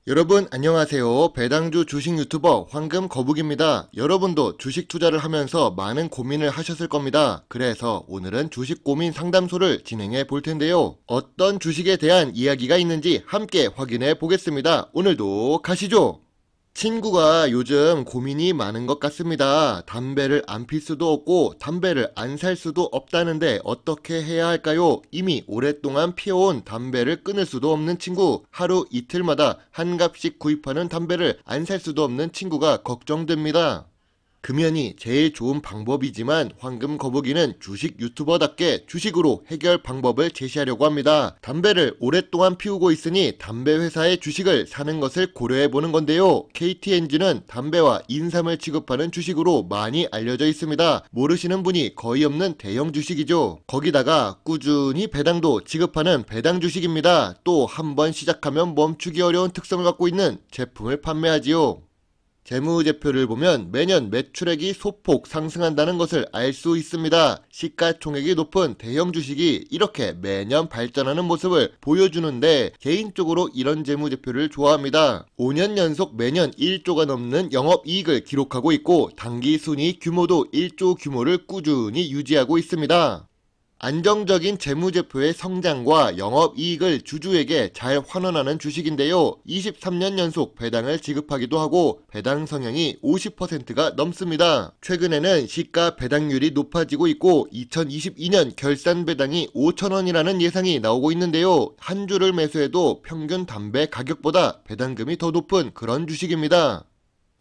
여러분 안녕하세요. 배당주 주식 유튜버 황금거북입니다. 여러분도 주식 투자를 하면서 많은 고민을 하셨을 겁니다. 그래서 오늘은 주식 고민 상담소를 진행해 볼 텐데요. 어떤 주식에 대한 이야기가 있는지 함께 확인해 보겠습니다. 오늘도 가시죠. 친구가 요즘 고민이 많은 것 같습니다. 담배를 안 필 수도 없고 담배를 안 살 수도 없다는데 어떻게 해야 할까요? 이미 오랫동안 피워온 담배를 끊을 수도 없는 친구, 하루 이틀마다 한 갑씩 구입하는 담배를 안 살 수도 없는 친구가 걱정됩니다. 금연이 제일 좋은 방법이지만 황금거북이는 주식 유튜버답게 주식으로 해결 방법을 제시하려고 합니다. 담배를 오랫동안 피우고 있으니 담배 회사의 주식을 사는 것을 고려해보는 건데요. KTNG는 담배와 인삼을 취급하는 주식으로 많이 알려져 있습니다. 모르시는 분이 거의 없는 대형 주식이죠. 거기다가 꾸준히 배당도 지급하는 배당 주식입니다. 또 한 번 시작하면 멈추기 어려운 특성을 갖고 있는 제품을 판매하지요. 재무제표를 보면 매년 매출액이 소폭 상승한다는 것을 알 수 있습니다. 시가총액이 높은 대형 주식이 이렇게 매년 발전하는 모습을 보여주는데 개인적으로 이런 재무제표를 좋아합니다. 5년 연속 매년 1조가 넘는 영업이익을 기록하고 있고 당기순이익 규모도 1조 규모를 꾸준히 유지하고 있습니다. 안정적인 재무제표의 성장과 영업이익을 주주에게 잘 환원하는 주식인데요. 23년 연속 배당을 지급하기도 하고 배당 성향이 50%가 넘습니다. 최근에는 시가 배당률이 높아지고 있고 2022년 결산 배당이 5,000원이라는 예상이 나오고 있는데요. 한 주를 매수해도 평균 담배 가격보다 배당금이 더 높은 그런 주식입니다.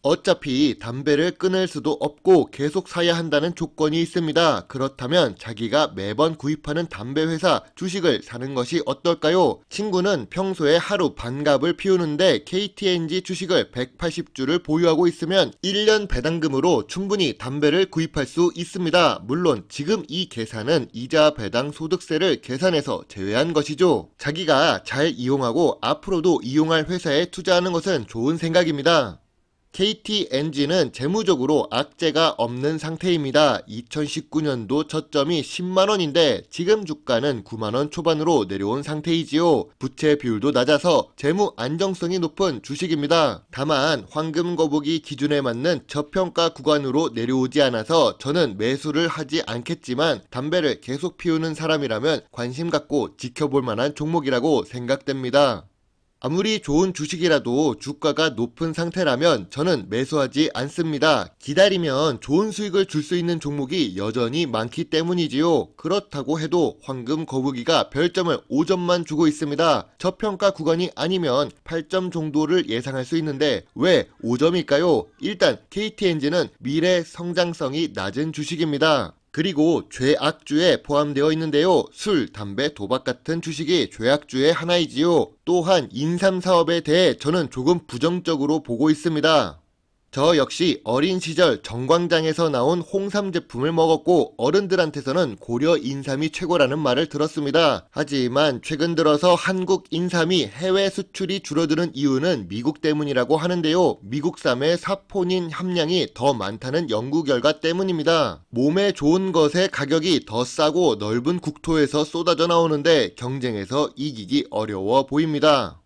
어차피 담배를 끊을 수도 없고 계속 사야 한다는 조건이 있습니다. 그렇다면 자기가 매번 구입하는 담배 회사 주식을 사는 것이 어떨까요? 친구는 평소에 하루 반갑을 피우는데 KTNG 주식을 180주를 보유하고 있으면 1년 배당금으로 충분히 담배를 구입할 수 있습니다. 물론 지금 이 계산은 이자 배당 소득세를 계산해서 제외한 것이죠. 자기가 잘 이용하고 앞으로도 이용할 회사에 투자하는 것은 좋은 생각입니다. KTNG는 재무적으로 악재가 없는 상태입니다. 2019년도 저점이 10만원인데 지금 주가는 9만원 초반으로 내려온 상태이지요. 부채 비율도 낮아서 재무 안정성이 높은 주식입니다. 다만 황금거북이 기준에 맞는 저평가 구간으로 내려오지 않아서 저는 매수를 하지 않겠지만 담배를 계속 피우는 사람이라면 관심 갖고 지켜볼 만한 종목이라고 생각됩니다. 아무리 좋은 주식이라도 주가가 높은 상태라면 저는 매수하지 않습니다. 기다리면 좋은 수익을 줄 수 있는 종목이 여전히 많기 때문이지요. 그렇다고 해도 황금거북이가 별점을 5점만 주고 있습니다. 저평가 구간이 아니면 8점 정도를 예상할 수 있는데 왜 5점일까요? 일단 KTNG는 미래 성장성이 낮은 주식입니다. 그리고 죄악주에 포함되어 있는데요. 술, 담배, 도박 같은 주식이 죄악주의 하나이지요. 또한 인삼 사업에 대해 저는 조금 부정적으로 보고 있습니다. 저 역시 어린 시절 정광장에서 나온 홍삼 제품을 먹었고 어른들한테서는 고려 인삼이 최고라는 말을 들었습니다. 하지만 최근 들어서 한국 인삼이 해외 수출이 줄어드는 이유는 미국 때문이라고 하는데요. 미국삼의 사포닌 함량이 더 많다는 연구 결과 때문입니다. 몸에 좋은 것의 가격이 더 싸고 넓은 국토에서 쏟아져 나오는데 경쟁에서 이기기 어려워 보입니다.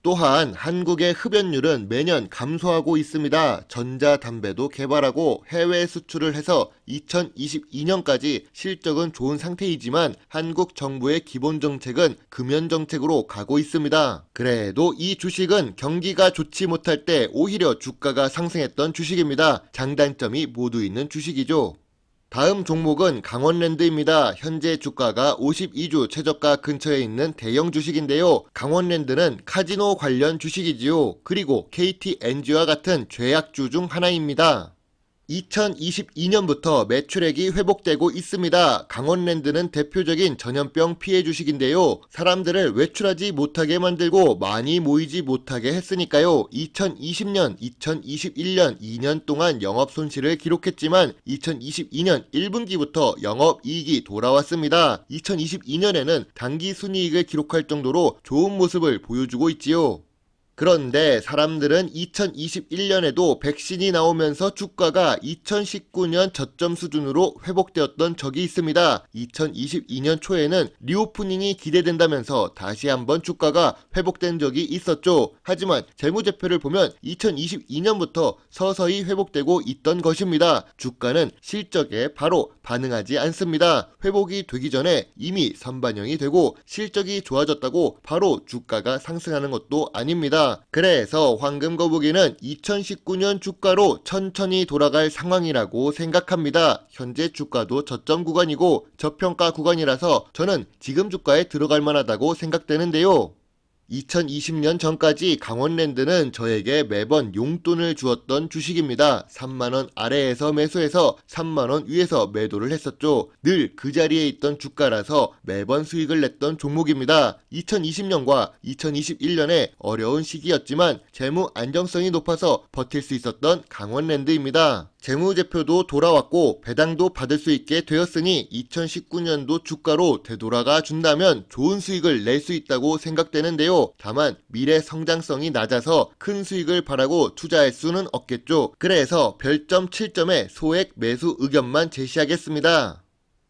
또한 한국의 흡연율은 매년 감소하고 있습니다. 전자담배도 개발하고 해외 수출을 해서 2022년까지 실적은 좋은 상태이지만 한국 정부의 기본 정책은 금연 정책으로 가고 있습니다. 그래도 이 주식은 경기가 좋지 못할 때 오히려 주가가 상승했던 주식입니다. 장단점이 모두 있는 주식이죠. 다음 종목은 강원랜드입니다. 현재 주가가 52주 최저가 근처에 있는 대형 주식인데요. 강원랜드는 카지노 관련 주식이지요. 그리고 KTNG와 같은 죄악주 중 하나입니다. 2022년부터 매출액이 회복되고 있습니다. 강원랜드는 대표적인 전염병 피해 주식인데요. 사람들을 외출하지 못하게 만들고 많이 모이지 못하게 했으니까요. 2020년, 2021년 2년 동안 영업 손실을 기록했지만 2022년 1분기부터 영업이익이 돌아왔습니다. 2022년에는 당기 순이익을 기록할 정도로 좋은 모습을 보여주고 있지요. 그런데 사람들은 2021년에도 백신이 나오면서 주가가 2019년 저점 수준으로 회복되었던 적이 있습니다. 2022년 초에는 리오프닝이 기대된다면서 다시 한번 주가가 회복된 적이 있었죠. 하지만 재무제표를 보면 2022년부터 서서히 회복되고 있던 것입니다. 주가는 실적에 바로 반응하지 않습니다. 회복이 되기 전에 이미 선반영이 되고 실적이 좋아졌다고 바로 주가가 상승하는 것도 아닙니다. 그래서 황금 거북이는 2019년 주가로 천천히 돌아갈 상황이라고 생각합니다. 현재 주가도 저점 구간이고 저평가 구간이라서 저는 지금 주가에 들어갈 만하다고 생각되는데요. 2020년 전까지 강원랜드는 저에게 매번 용돈을 주었던 주식입니다. 3만원 아래에서 매수해서 3만원 위에서 매도를 했었죠. 늘 그 자리에 있던 주가라서 매번 수익을 냈던 종목입니다. 2020년과 2021년에 어려운 시기였지만 재무 안정성이 높아서 버틸 수 있었던 강원랜드입니다. 재무제표도 돌아왔고 배당도 받을 수 있게 되었으니 2019년도 주가로 되돌아가 준다면 좋은 수익을 낼 수 있다고 생각되는데요. 다만 미래 성장성이 낮아서 큰 수익을 바라고 투자할 수는 없겠죠. 그래서 별점 7점의 소액 매수 의견만 제시하겠습니다.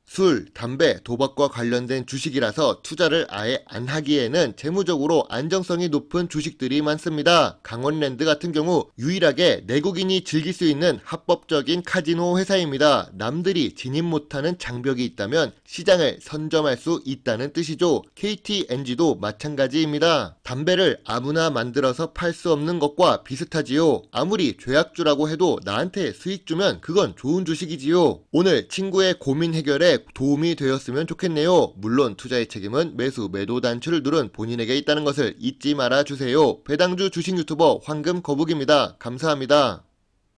술, 담배, 도박과 관련된 주식이라서 투자를 아예 안 하기에는 재무적으로 안정성이 높은 주식들이 많습니다. 강원랜드 같은 경우 유일하게 내국인이 즐길 수 있는 합법적인 카지노 회사입니다. 남들이 진입 못하는 장벽이 있다면 시장을 선점할 수 있다는 뜻이죠. KTNG도 마찬가지입니다. 담배를 아무나 만들어서 팔 수 없는 것과 비슷하지요. 아무리 죄악주라고 해도 나한테 수익 주면 그건 좋은 주식이지요. 오늘 친구의 고민 해결에 도움이 되었으면 좋겠네요. 물론 투자의 책임은 매수, 매도 단추를 누른 본인에게 있다는 것을 잊지 말아주세요. 배당주 주식 유튜버 황금 거북입니다. 감사합니다.